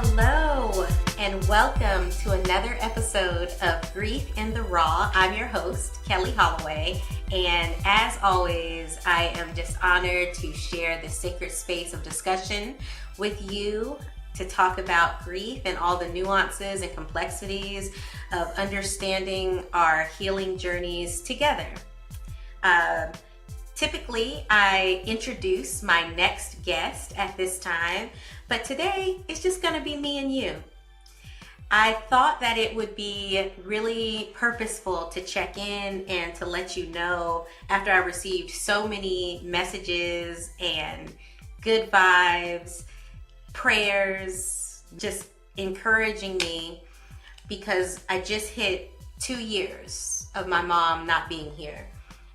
Hello, and welcome to another episode of Grief in the Raw. I'm your host, Kelli Holloway, and as always, I am just honored to share this sacred space of discussion with you to talk about grief and all the nuances and complexities of understanding our healing journeys together. Typically, I introduce my next guest at this time, but today it's just going to be me and you. I thought that it would be really purposeful to check in and to let you know after I received so many messages and good vibes, prayers, just encouraging me, because I just hit 2 years of my mom not being here.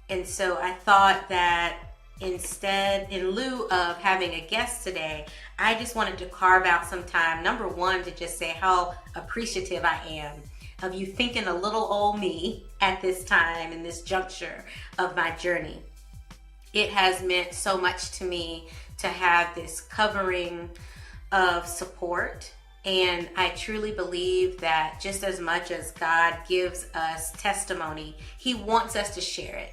And so I thought that instead, in lieu of having a guest today, I just wanted to carve out some time, number one, to just say how appreciative I am of you thinking a little old me at this time, in this juncture of my journey. It has meant so much to me to have this covering of support. And I truly believe that just as much as God gives us testimony, He wants us to share it,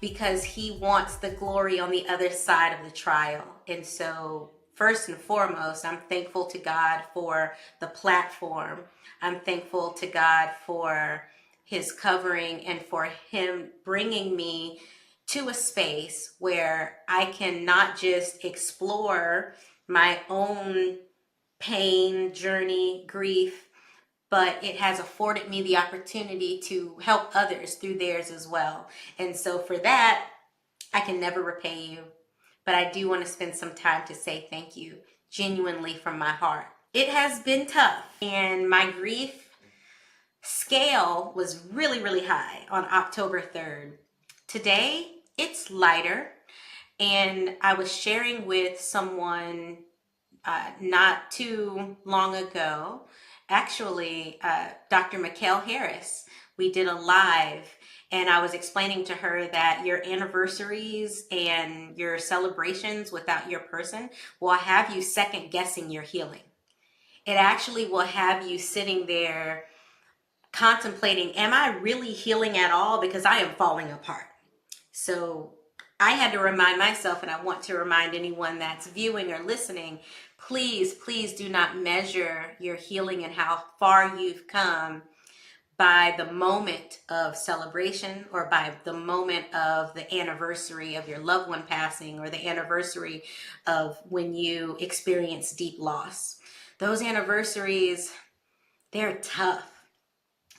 because He wants the glory on the other side of the trial. And so first and foremost, I'm thankful to God for the platform. I'm thankful to God for His covering and for Him bringing me to a space where I can not just explore my own pain, journey, grief, but it has afforded me the opportunity to help others through theirs as well. And so for that, I can never repay you, but I do want to spend some time to say thank you, genuinely from my heart. It has been tough, and my grief scale was really, really high on October 3rd. Today, it's lighter, and I was sharing with someone not too long ago, actually, Dr. Harris. We did a live, and I was explaining to her that your anniversaries and your celebrations without your person will have you second guessing your healing. It actually will have you sitting there contemplating, am I really healing at all? Because I am falling apart. So I had to remind myself, and I want to remind anyone that's viewing or listening, please, please do not measure your healing and how far you've come by the moment of celebration or by the moment of the anniversary of your loved one passing or the anniversary of when you experience deep loss. Those anniversaries, they're tough.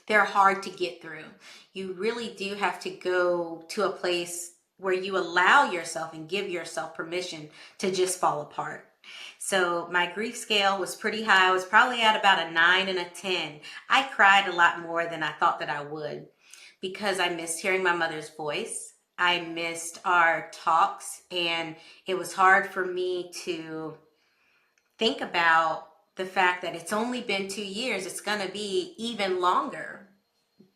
They're hard to get through. You really do have to go to a place where you allow yourself and give yourself permission to just fall apart. So my grief scale was pretty high. I was probably at about a 9 and a 10. I cried a lot more than I thought that I would, because I missed hearing my mother's voice. I missed our talks, and it was hard for me to think about the fact that it's only been 2 years. It's going to be even longer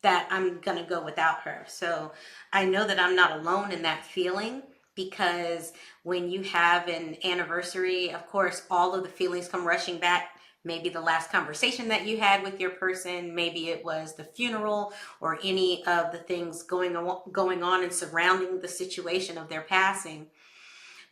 that I'm going to go without her. So I know that I'm not alone in that feeling, because when you have an anniversary, of course, all of the feelings come rushing back. Maybe the last conversation that you had with your person, maybe it was the funeral or any of the things going on and surrounding the situation of their passing.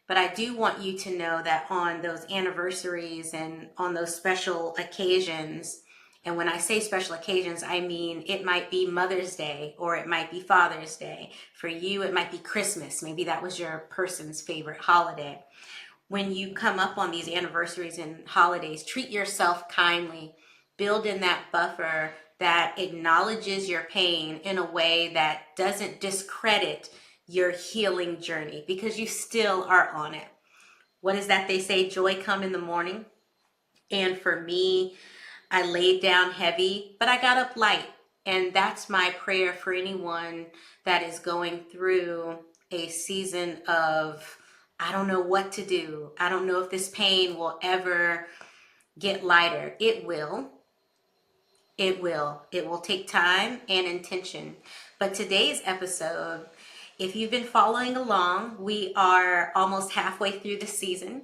But I do want you to know that on those anniversaries and on those special occasions, and when I say special occasions, I mean it might be Mother's Day or it might be Father's Day. For you, it might be Christmas. Maybe that was your person's favorite holiday. When you come up on these anniversaries and holidays, treat yourself kindly. Build in that buffer that acknowledges your pain in a way that doesn't discredit your healing journey, because you still are on it. What is that they say? Joy come in the morning. And for me, I laid down heavy, but I got up light. And that's my prayer for anyone that is going through a season of, I don't know what to do. I don't know if this pain will ever get lighter. It will. It will. It will take time and intention. But today's episode, if you've been following along, we are almost halfway through the season.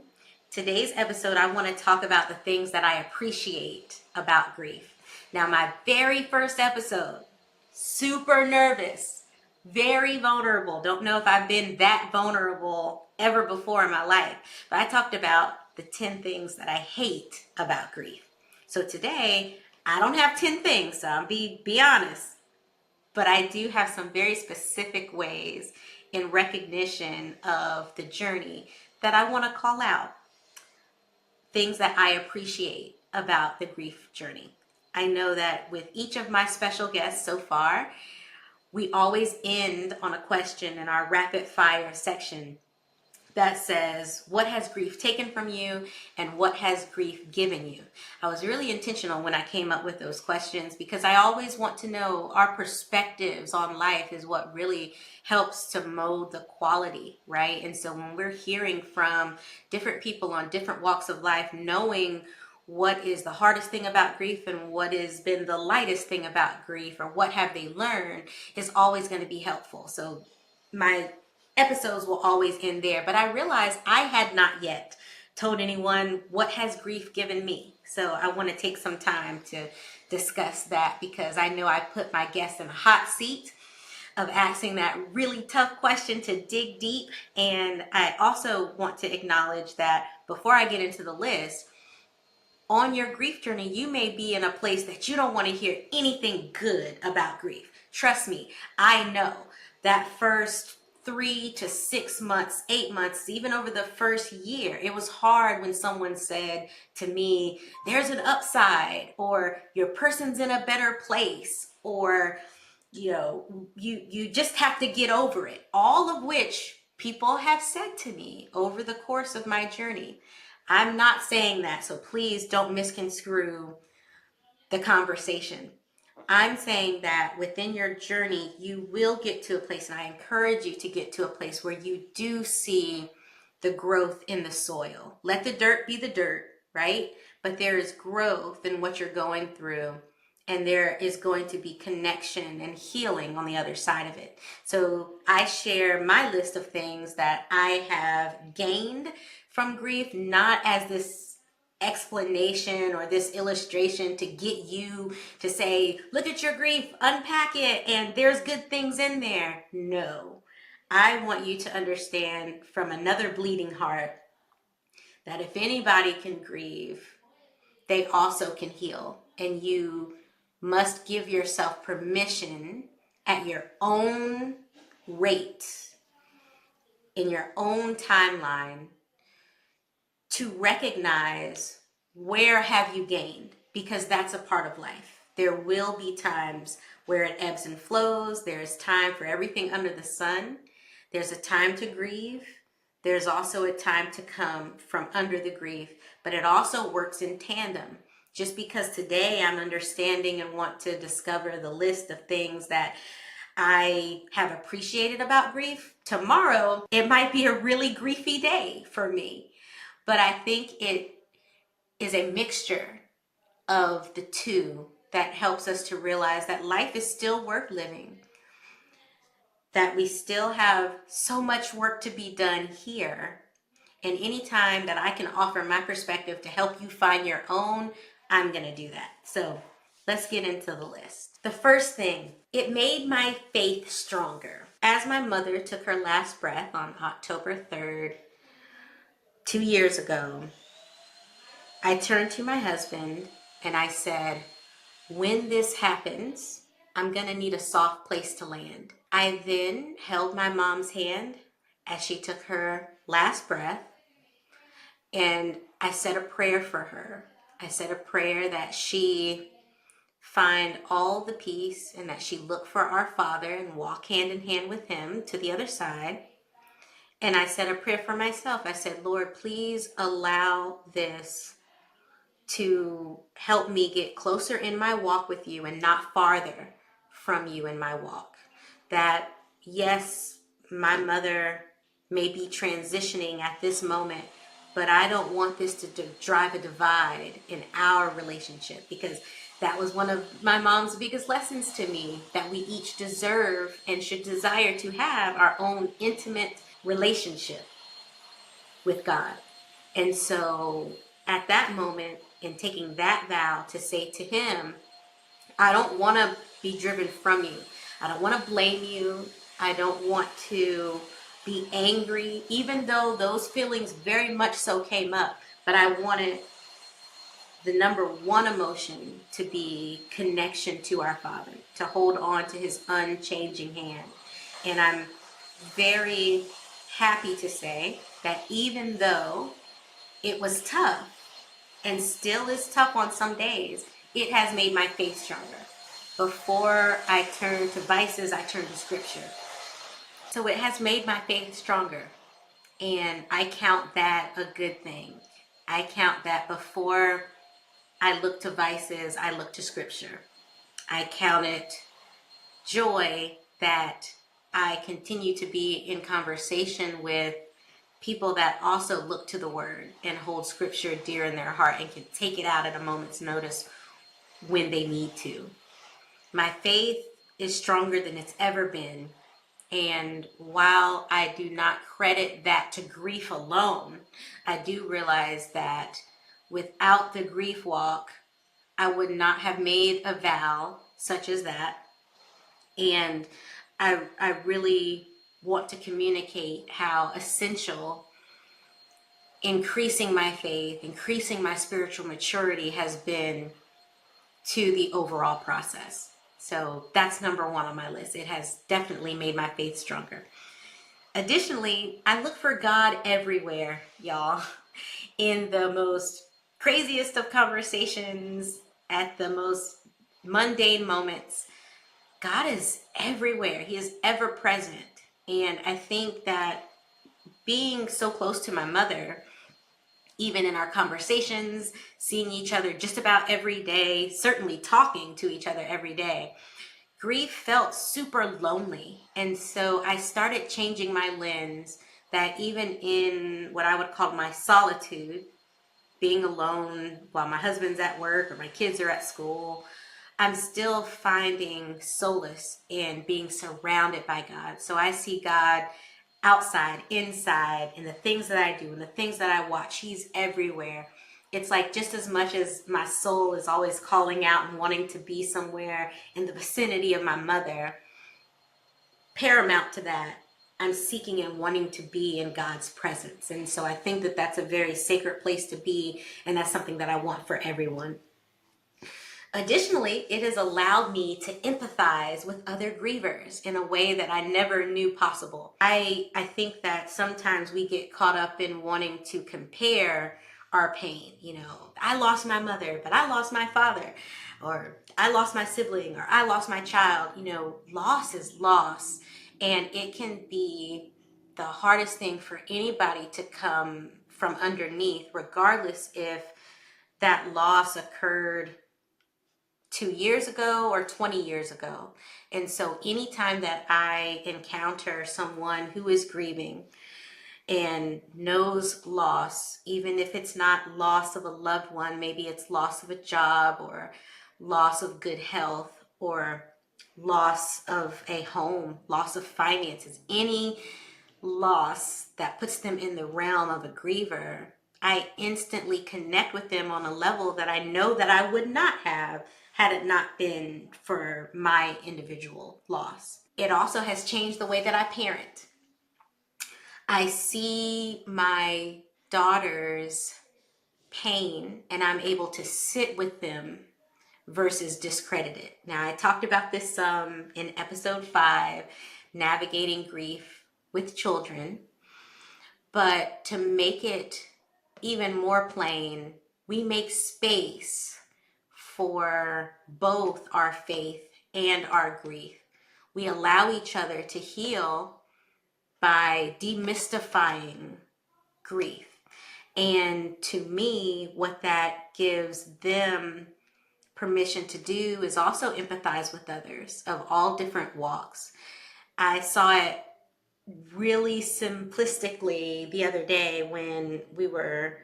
Today's episode, I want to talk about the things that I appreciate about grief. Now, my very first episode, super nervous, very vulnerable. Don't know if I've been that vulnerable ever before in my life, but I talked about the 10 things that I hate about grief. So today, I don't have 10 things, so I'll be honest, but I do have some very specific ways in recognition of the journey that I want to call out. Things that I appreciate about the grief journey. I know that with each of my special guests so far, we always end on a question in our rapid fire section that says, what has grief taken from you and what has grief given you? I was really intentional when I came up with those questions because I always want to know our perspectives on life is what really helps to mold the quality, right? And so when we're hearing from different people on different walks of life, knowing what is the hardest thing about grief and what has been the lightest thing about grief or what have they learned is always going to be helpful. So my episodes will always end there, but I realized I had not yet told anyone what has grief given me. So I want to take some time to discuss that because I know I put my guests in a hot seat of asking that really tough question to dig deep. And I also want to acknowledge that before I get into the list, on your grief journey, you may be in a place that you don't want to hear anything good about grief. Trust me, I know that first 3 to 6 months, 8 months, even over the first year, it was hard when someone said to me, there's an upside, or your person's in a better place, or you just have to get over it. All of which people have said to me over the course of my journey. I'm not saying that, so please don't misconstrue the conversation. I'm saying that within your journey, you will get to a place, and I encourage you to get to a place where you do see the growth in the soil. Let the dirt be the dirt, right? But there is growth in what you're going through, and there is going to be connection and healing on the other side of it. So I share my list of things that I have gained from grief, not as this explanation or this illustration to get you to say, look at your grief, unpack it, and there's good things in there. No, I want you to understand from another bleeding heart that if anybody can grieve, they also can heal. And you must give yourself permission at your own rate, in your own timeline, to recognize where have you gained, because that's a part of life. There will be times where it ebbs and flows. There's time for everything under the sun. There's a time to grieve. There's also a time to come from under the grief, but it also works in tandem. Just because today I'm understanding and want to discover the list of things that I have appreciated about grief, tomorrow it might be a really griefy day for me. But I think it is a mixture of the two that helps us to realize that life is still worth living, that we still have so much work to be done here. And anytime that I can offer my perspective to help you find your own, I'm going to do that. So let's get into the list. The first thing, it made my faith stronger. As my mother took her last breath on October 3rd, 2 years ago, I turned to my husband and I said, when this happens, I'm going to need a soft place to land. I then held my mom's hand as she took her last breath, and I said a prayer for her. I said a prayer that she find all the peace and that she look for our Father and walk hand in hand with him to the other side. And I said a prayer for myself. I said, Lord, please allow this to help me get closer in my walk with you and not farther from you in my walk. That, yes, my mother may be transitioning at this moment, but I don't want this to drive a divide in our relationship, because that was one of my mom's biggest lessons to me, that we each deserve and should desire to have our own intimate relationship with God. And so at that moment, in taking that vow to say to him, I don't want to be driven from you. I don't want to blame you. I don't want to be angry, even though those feelings very much so came up. But I wanted the number one emotion to be connection to our Father, to hold on to his unchanging hand. And I'm very happy to say that even though it was tough and still is tough on some days, it has made my faith stronger. Before I turn to vices, I turn to scripture. So it has made my faith stronger. And I count that a good thing. I count that before I look to vices, I look to scripture. I count it joy that I continue to be in conversation with people that also look to the word and hold scripture dear in their heart and can take it out at a moment's notice when they need to. My faith is stronger than it's ever been. And while I do not credit that to grief alone, I do realize that without the grief walk, I would not have made a vow such as that. And I really want to communicate how essential increasing my faith, increasing my spiritual maturity has been to the overall process. So that's number one on my list. It has definitely made my faith stronger. Additionally, I look for God everywhere, y'all, in the most craziest of conversations, at the most mundane moments. God is everywhere. He is ever present. And I think that being so close to my mother, even in our conversations, seeing each other just about every day, certainly talking to each other every day, grief felt super lonely. And so I started changing my lens, that even in what I would call my solitude, being alone while my husband's at work or my kids are at school, I'm still finding solace in being surrounded by God. So I see God outside, inside, in the things that I do and the things that I watch. He's everywhere. It's like just as much as my soul is always calling out and wanting to be somewhere in the vicinity of my mother, paramount to that, I'm seeking and wanting to be in God's presence. And so I think that that's a very sacred place to be, and that's something that I want for everyone. Additionally, it has allowed me to empathize with other grievers in a way that I never knew possible. I think that sometimes we get caught up in wanting to compare our pain. You know, I lost my mother, but I lost my father, or I lost my sibling, or I lost my child. You know, loss is loss, and it can be the hardest thing for anybody to come from underneath, regardless if that loss occurred 2 years ago or 20 years ago. And so anytime that I encounter someone who is grieving and knows loss, even if it's not loss of a loved one, maybe it's loss of a job or loss of good health or loss of a home, loss of finances, any loss that puts them in the realm of a griever, I instantly connect with them on a level that I know that I would not have had it not been for my individual loss. It also has changed the way that I parent. I see my daughter's pain and I'm able to sit with them versus discredit it. Now, I talked about this in episode 5, navigating grief with children. But to make it even more plain, we make space for both our faith and our grief. We allow each other to heal by demystifying grief. And to me, what that gives them permission to do is also empathize with others of all different walks. I saw it really simplistically the other day when we were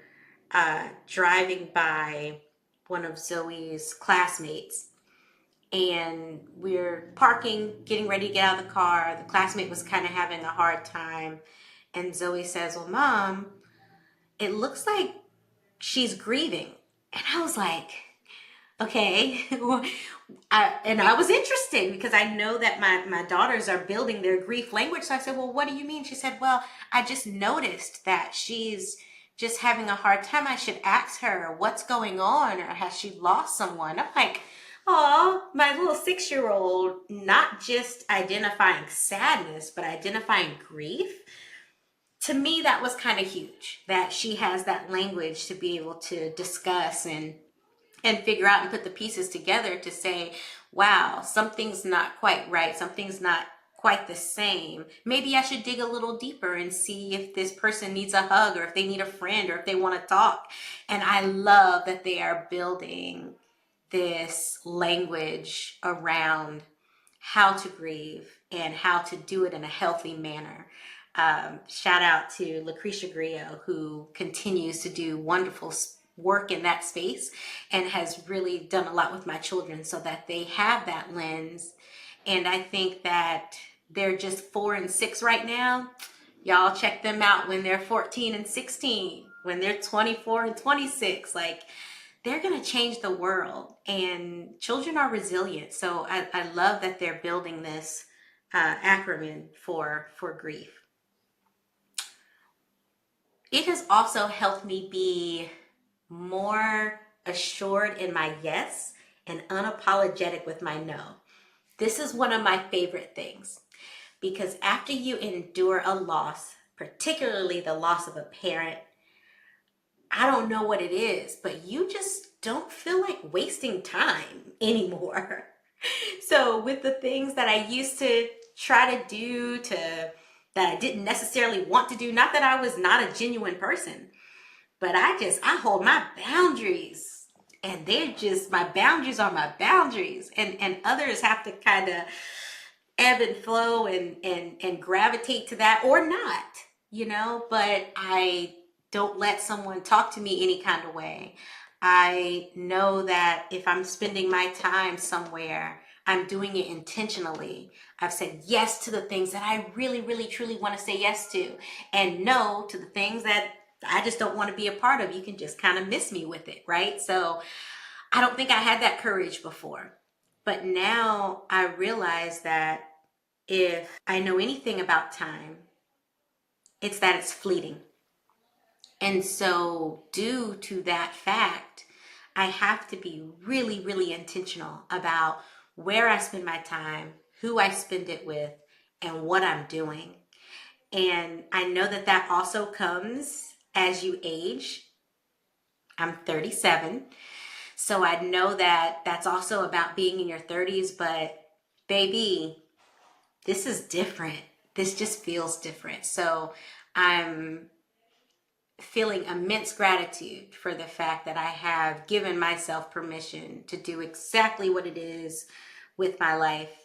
driving by one of Zoe's classmates, and we're parking, getting ready to get out of the car. The classmate was kind of having a hard time, and Zoe says, well, Mom, it looks like she's grieving. And I was like, okay. And I was interested because I know that my daughters are building their grief language. So I said, well, what do you mean? She said, well, I just noticed that she's just having a hard time. I should ask her what's going on, or has she lost someone? I'm like, oh, my little 6-year-old, not just identifying sadness, but identifying grief. To me, that was kind of huge, that she has that language to be able to discuss and figure out and put the pieces together to say, wow, something's not quite right. Something's not quite the same. Maybe I should dig a little deeper and see if this person needs a hug, or if they need a friend, or if they want to talk. And I love that they are building this language around how to grieve and how to do it in a healthy manner. Shout out to Lucretia Griot, who continues to do wonderful work in that space and has really done a lot with my children so that they have that lens. And I think that they're just 4 and 6 right now. Y'all check them out when they're 14 and 16, when they're 24 and 26. Like, they're going to change the world, and children are resilient. So I love that they're building this acronym for grief. It has also helped me be more assured in my yes and unapologetic with my no. This is one of my favorite things, because after you endure a loss, particularly the loss of a parent, I don't know what it is, but you just don't feel like wasting time anymore. So with the things that I used to try to do that I didn't necessarily want to do, not that I was not a genuine person, but I hold my boundaries, and my boundaries are my boundaries, and others have to kind of ebb and flow and gravitate to that or not, but I don't let someone talk to me any kind of way. I know that if I'm spending my time somewhere, I'm doing it intentionally. I've said yes to the things that I really, really, truly want to say yes to, and no to the things that I just don't want to be a part of. You can just kind of miss me with it, right? So I don't think I had that courage before. But now I realize that if I know anything about time, it's that it's fleeting. And so due to that fact, I have to be really, really intentional about where I spend my time, who I spend it with, and what I'm doing. And I know that that also comes as you age. I'm 37. So I know that that's also about being in your 30s, but baby, this is different. This just feels different. So I'm feeling immense gratitude for the fact that I have given myself permission to do exactly what it is with my life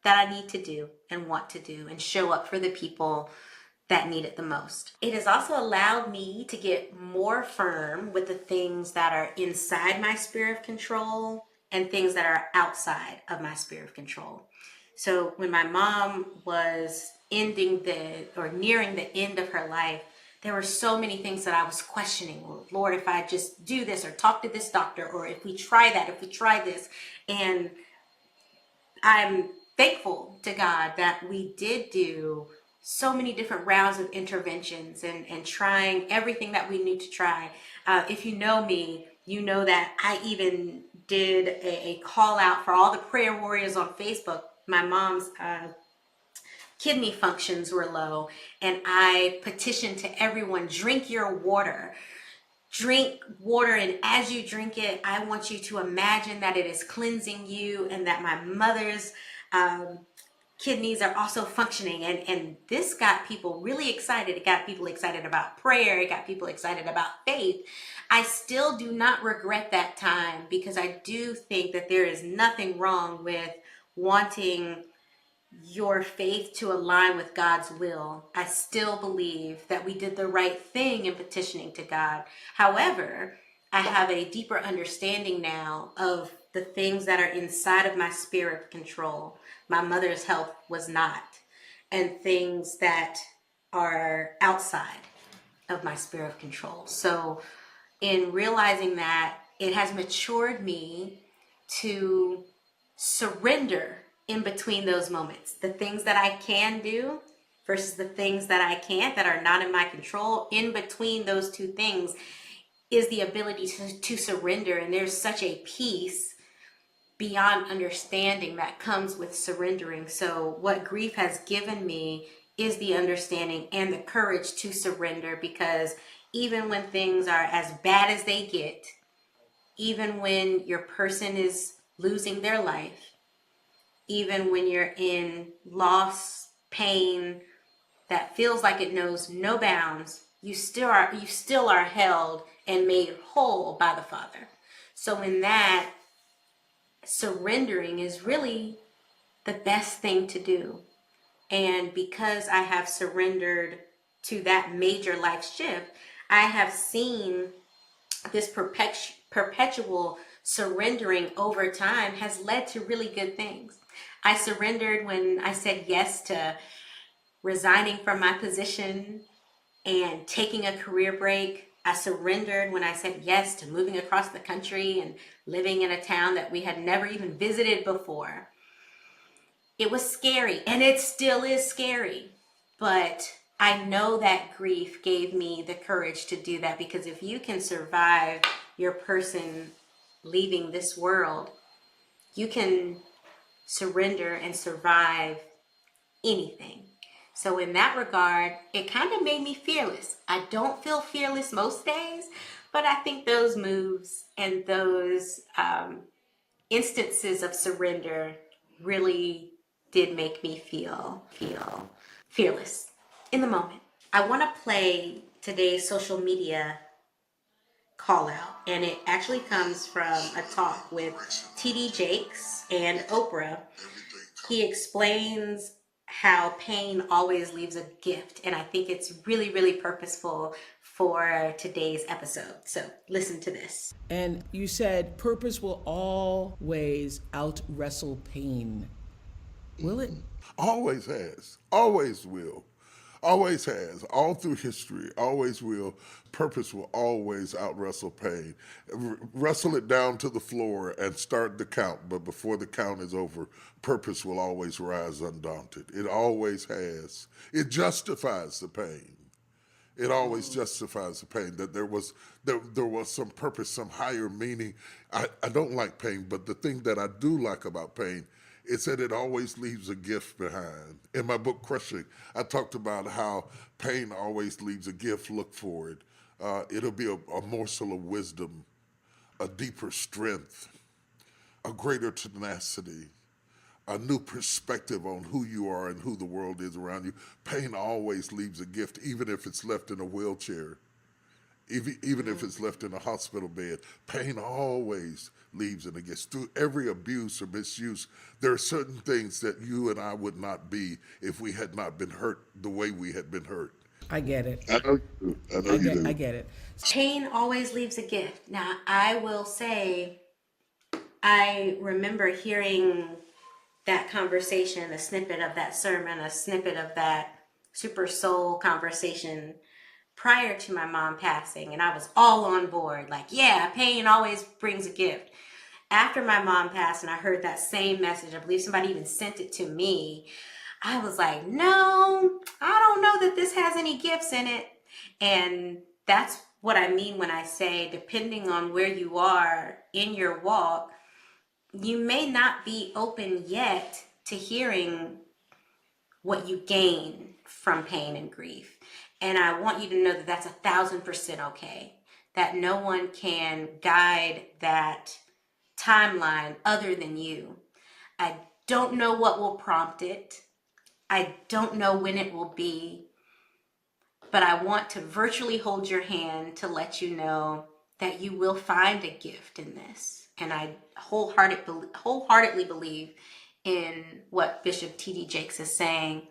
that I need to do and want to do, and show up for the people that need it the most. It has also allowed me to get more firm with the things that are inside my sphere of control and things that are outside of my sphere of control. So when my mom was nearing the end of her life, there were so many things that I was questioning. Well, Lord, if I just do this or talk to this doctor, or if we try that, if we try this. And I'm thankful to God that we did do so many different rounds of interventions and trying everything that we need to try. If you know me, you know that I even did a call out for all the prayer warriors on Facebook. My mom's kidney functions were low, and I petitioned to everyone, drink your water. Drink water, and as you drink it, I want you to imagine that it is cleansing you, and that my mother's kidneys are also functioning. And this got people really excited. It got people excited about prayer. It got people excited about faith. I still do not regret that time, because I do think that there is nothing wrong with wanting your faith to align with God's will. I still believe that we did the right thing in petitioning to God. However, I have a deeper understanding now of the things that are inside of my sphere of control. My mother's health was not, and things that are outside. of my sphere of control. So in realizing that, it has matured me to surrender in between those moments. The things that I can do versus the things that I can't, that are not in my control. In between those two things is the ability to surrender. And there's such a peace beyond understanding that comes with surrendering. So what grief has given me is the understanding and the courage to surrender, because even when things are as bad as they get, even when your person is losing their life, even when you're in loss, pain that feels like it knows no bounds, you still are held and made whole by the Father. So in that, surrendering is really the best thing to do. And because I have surrendered to that major life shift, I have seen this perpetual surrendering over time has led to really good things. I surrendered when I said yes to resigning from my position and taking a career break. I surrendered when I said yes to moving across the country and living in a town that we had never even visited before. It was scary, and it still is scary, but I know that grief gave me the courage to do that, because if you can survive your person leaving this world, you can surrender and survive anything. So in that regard, it kind of made me fearless. I don't feel fearless most days, but I think those moves and those instances of surrender really did make me feel fearless in the moment. I want to play today's social media call out, and it actually comes from a talk with TD Jakes and Oprah. He explains how pain always leaves a gift, and I think it's really, really purposeful for today's episode. So listen to this. And you said purpose will always out wrestle pain. Will it? Always has, always will, always has, all through history, always will. Purpose will always out wrestle pain. Wrestle it down to the floor and start the count, but before the count is over, purpose will always rise undaunted. It always has. It justifies the pain. It always justifies the pain, that there was some purpose, some higher meaning. I don't like pain, but the thing that I do like about pain is that it always leaves a gift behind. In my book, Crushing, I talked about how pain always leaves a gift. Look for it. It'll be a morsel of wisdom, a deeper strength, a greater tenacity, a new perspective on who you are and who the world is around you. Pain always leaves a gift, even if it's left in a wheelchair, even if it's left in a hospital bed. Pain always leaves in a gift. Through every abuse or misuse, there are certain things that you and I would not be if we had not been hurt the way we had been hurt. I get it. I know you do. I know you do. I get it. Pain always leaves a gift. Now, I will say, I remember hearing that conversation, a snippet of that sermon, a snippet of that Super Soul conversation prior to my mom passing, and I was all on board, like, yeah, pain always brings a gift. After my mom passed and I heard that same message, I believe somebody even sent it to me, I was like, no, I don't know that this has any gifts in it. And that's what I mean when I say, depending on where you are in your walk, you may not be open yet to hearing what you gain from pain and grief. And I want you to know that that's 1,000% okay. That no one can guide that timeline other than you. I don't know what will prompt it. I don't know when it will be. But I want to virtually hold your hand to let you know that you will find a gift in this. And I wholeheartedly believe in what Bishop T.D. Jakes is saying,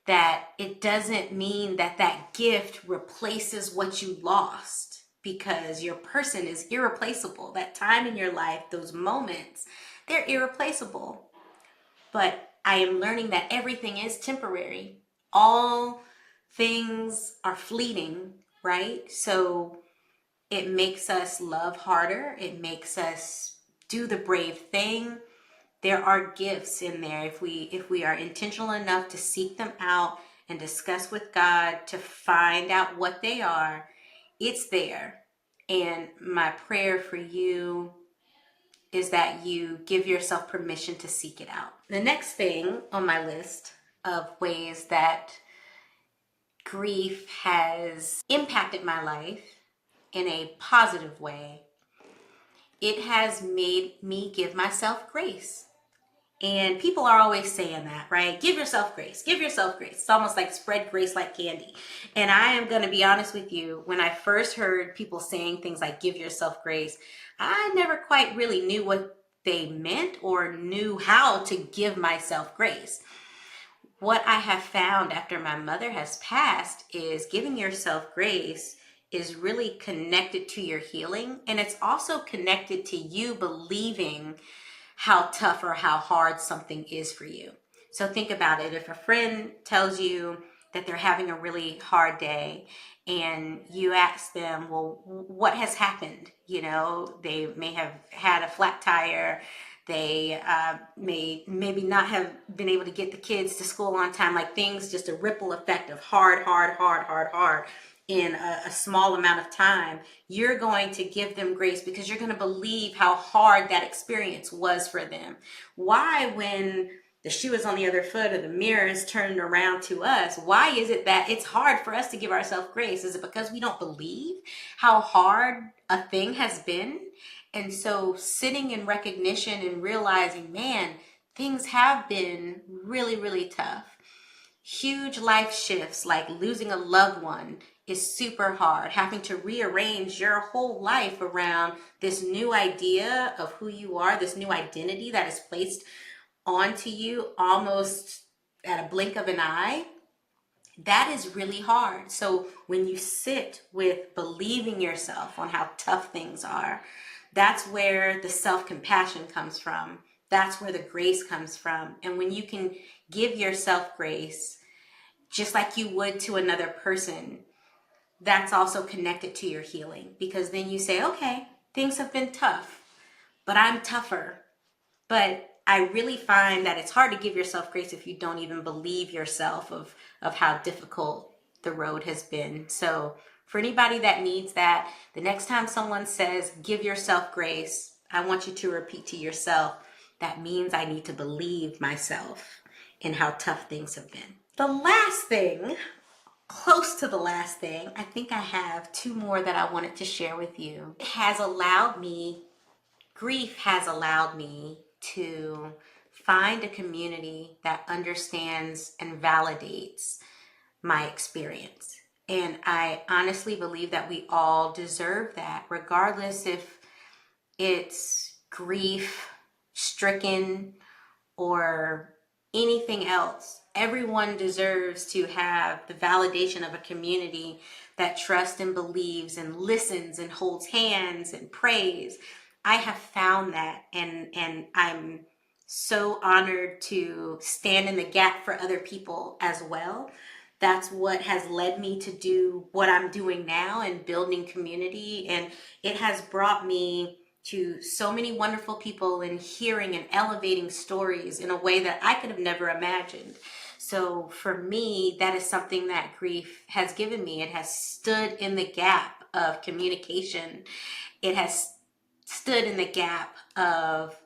that it doesn't mean that that gift replaces what you lost, because your person is irreplaceable. That time in your life, those moments, they're irreplaceable. But I am learning that everything is temporary. All things are fleeting, right? So it makes us love harder. It makes us do the brave thing. There are gifts in there if we are intentional enough to seek them out and discuss with God to find out what they are. It's there. And my prayer for you is that you give yourself permission to seek it out. The next thing on my list of ways that grief has impacted my life in a positive way, it has made me give myself grace. And people are always saying that, right? Give yourself grace. Give yourself grace. It's almost like spread grace like candy. And I am going to be honest with you. When I first heard people saying things like give yourself grace, I never quite really knew what they meant or knew how to give myself grace. What I have found after my mother has passed is giving yourself grace is really connected to your healing. And it's also connected to you believing how tough or how hard something is for you. So think about it. If a friend tells you that they're having a really hard day and you ask them, well, what has happened? You know, they may have had a flat tire. They may maybe not have been able to get the kids to school on time, like things, just a ripple effect of hard in a small amount of time. You're going to give them grace because you're going to believe how hard that experience was for them. Why, when the shoe is on the other foot or the mirror is turned around to us, why is it that it's hard for us to give ourselves grace? Is it because we don't believe how hard a thing has been? And so sitting in recognition and realizing, man, things have been really, really tough. Huge life shifts like losing a loved one is super hard. Having to rearrange your whole life around this new idea of who you are, this new identity that is placed onto you almost at a blink of an eye, that is really hard. So when you sit with believing yourself on how tough things are, that's where the self-compassion comes from. That's where the grace comes from. And when you can give yourself grace, just like you would to another person, that's also connected to your healing. Because then you say, okay, things have been tough, but I'm tougher. But I really find that it's hard to give yourself grace if you don't even believe yourself of how difficult the road has been. So for anybody that needs that, the next time someone says, give yourself grace, I want you to repeat to yourself, that means I need to believe myself in how tough things have been. The last thing, close to the last thing, I think I have two more that I wanted to share with you. Grief has allowed me to find a community that understands and validates my experience. And I honestly believe that we all deserve that, regardless if it's grief stricken or anything else. Everyone deserves to have the validation of a community that trusts and believes and listens and holds hands and prays. I have found that, and I'm so honored to stand in the gap for other people as well. That's what has led me to do what I'm doing now and building community. And it has brought me to so many wonderful people and hearing and elevating stories in a way that I could have never imagined. So for me, that is something that grief has given me. It has stood in the gap of communication. It has stood in the gap of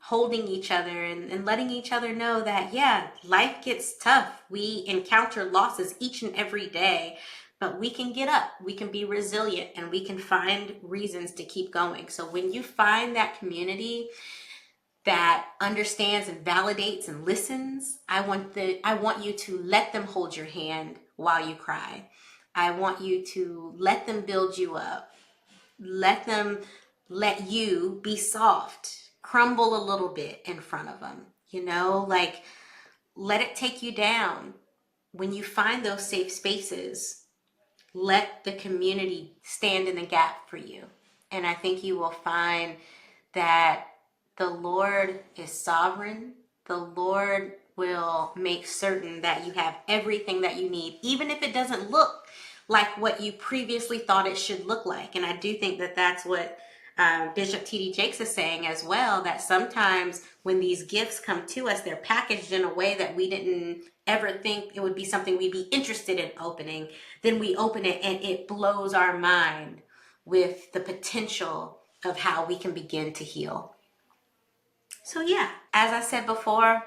holding each other and letting each other know that, yeah, life gets tough. We encounter losses each and every day, but we can get up, we can be resilient, and we can find reasons to keep going. So when you find that community that understands and validates and listens, I want you to let them hold your hand while you cry. I want you to let them build you up. Let you be soft, crumble a little bit in front of them, like let it take you down. When you find those safe spaces, let the community stand in the gap for you. And I think you will find that the Lord is sovereign. The Lord will make certain that you have everything that you need, even if it doesn't look like what you previously thought it should look like. And I do think that that's what Bishop T.D. Jakes is saying as well, that sometimes when these gifts come to us, they're packaged in a way that we didn't ever think it would be something we'd be interested in opening. Then we open it and it blows our mind with the potential of how we can begin to heal. So yeah, as I said before,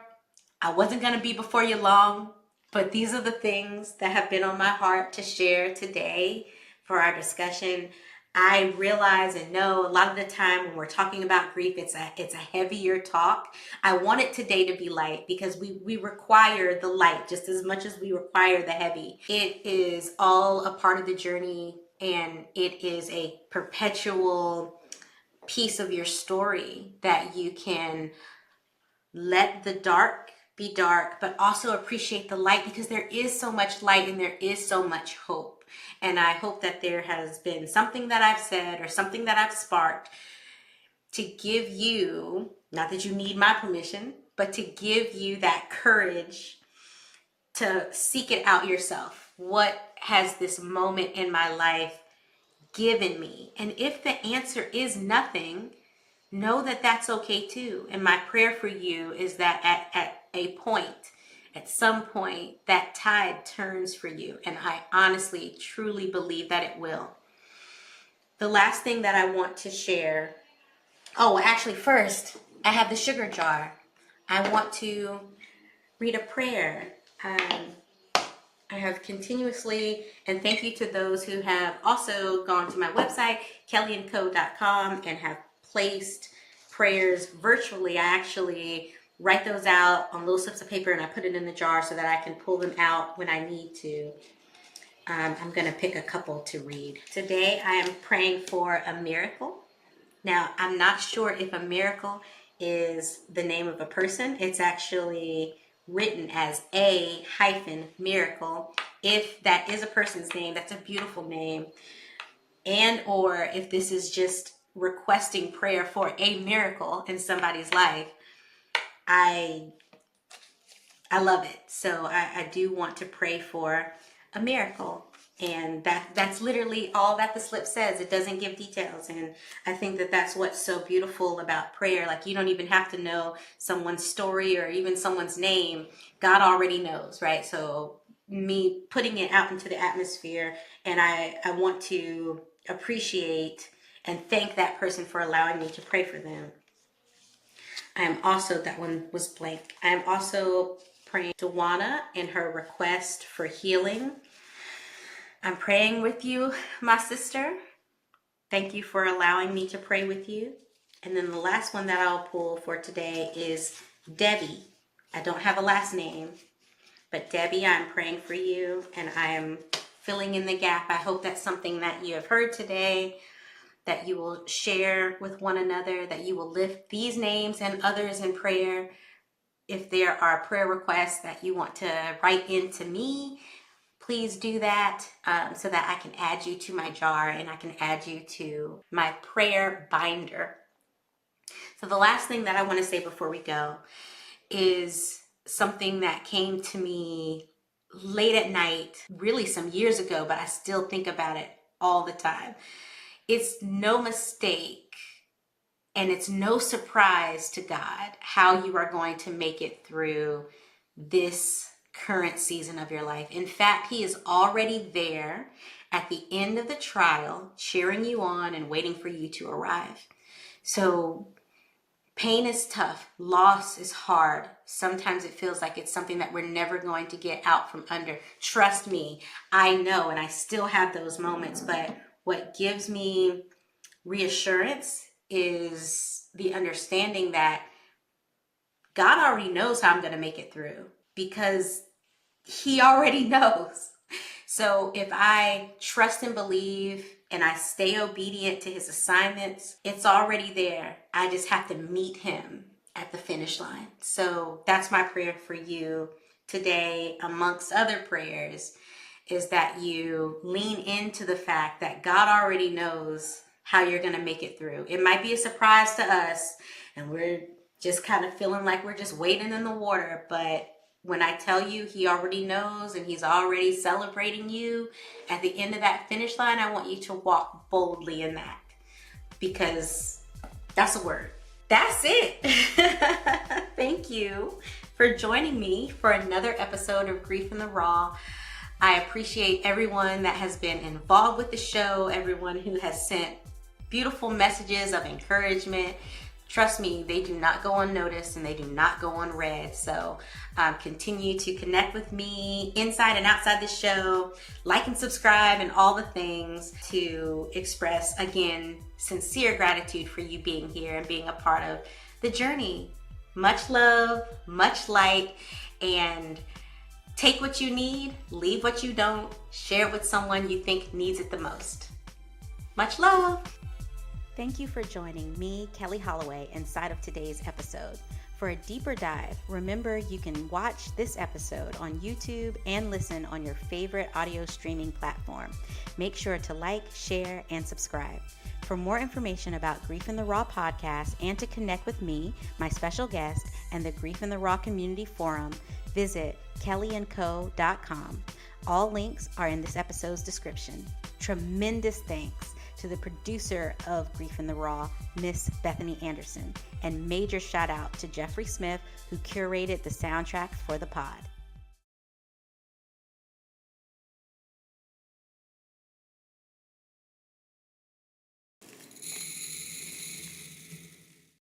I wasn't going to be before you long, but these are the things that have been on my heart to share today for our discussion. I realize and know a lot of the time when we're talking about grief, it's a heavier talk. I wanted today to be light because we require the light just as much as we require the heavy. It is all a part of the journey, and it is a perpetual piece of your story that you can let the dark be dark, but also appreciate the light, because there is so much light and there is so much hope. And I hope that there has been something that I've said or something that I've sparked to give you, not that you need my permission, but to give you that courage to seek it out yourself. What has this moment in my life given me? And if the answer is nothing, know that that's okay too. And my prayer for you is that at some point, that tide turns for you. And I honestly, truly believe that it will. The last thing that I want to share, actually first, I have the sugar jar. I want to read a prayer. I have continuously, and thank you to those who have also gone to my website, kellyandco.com, and have placed prayers virtually. I actually write those out on little slips of paper and I put it in the jar so that I can pull them out when I need to. I'm going to pick a couple to read. Today I am praying for a miracle. Now, I'm not sure if a miracle is the name of a person. It's actually written as a-miracle. If that is a person's name, that's a beautiful name. And or if this is just requesting prayer for a miracle in somebody's life, I love it. So I do want to pray for a miracle. And that's literally all that the slip says. It doesn't give details. And I think that that's what's so beautiful about prayer. Like, you don't even have to know someone's story or even someone's name. God already knows, right? So me putting it out into the atmosphere, and I want to appreciate and thank that person for allowing me to pray for them. I am also, that one was blank. I am also praying to Juana and her request for healing. I'm praying with you, my sister. Thank you for allowing me to pray with you. And then the last one that I'll pull for today is Debbie. I don't have a last name, but Debbie, I'm praying for you and I am filling in the gap. I hope that's something that you have heard today, that you will share with one another, that you will lift these names and others in prayer. If there are prayer requests that you want to write in to me, please do that so that I can add you to my jar and I can add you to my prayer binder. So the last thing that I want to say before we go is something that came to me late at night, really some years ago, but I still think about it all the time. It's no mistake and it's no surprise to God how you are going to make it through this current season of your life. In fact, He is already there at the end of the trial, cheering you on and waiting for you to arrive. So pain is tough. Loss is hard. Sometimes it feels like it's something that we're never going to get out from under. Trust me, I know, and I still have those moments, but what gives me reassurance is the understanding that God already knows how I'm going to make it through, because He already knows. So if I trust and believe and I stay obedient to His assignments, it's already there. I just have to meet Him at the finish line. So that's my prayer for you today, amongst other prayers, is that you lean into the fact that God already knows how you're going to make it through. It might be a surprise to us and we're just kind of feeling like we're just wading in the water, but when I tell you he already knows and he's already celebrating you at the end of that finish line, I want you to walk boldly in that, because that's a word. That's it. Thank you for joining me for another episode of Grief in the Raw. I appreciate everyone that has been involved with the show, everyone who has sent beautiful messages of encouragement. Trust me, they do not go unnoticed and they do not go unread. So continue to connect with me inside and outside the show. Like and subscribe and all the things to express, again, sincere gratitude for you being here and being a part of the journey. Much love, much light, and take what you need, leave what you don't, share it with someone you think needs it the most. Much love. Thank you for joining me, Kelli Holloway, inside of today's episode. For a deeper dive, remember you can watch this episode on YouTube and listen on your favorite audio streaming platform. Make sure to like, share, and subscribe. For more information about Grief in the Raw podcast and to connect with me, my special guest, and the Grief in the Raw community forum, visit kellyandco.com. All links are in this episode's description. Tremendous thanks to the producer of Grief in the Raw, Miss Bethany Anderson, and major shout out to Jeffrey Smith, who curated the soundtrack for the pod.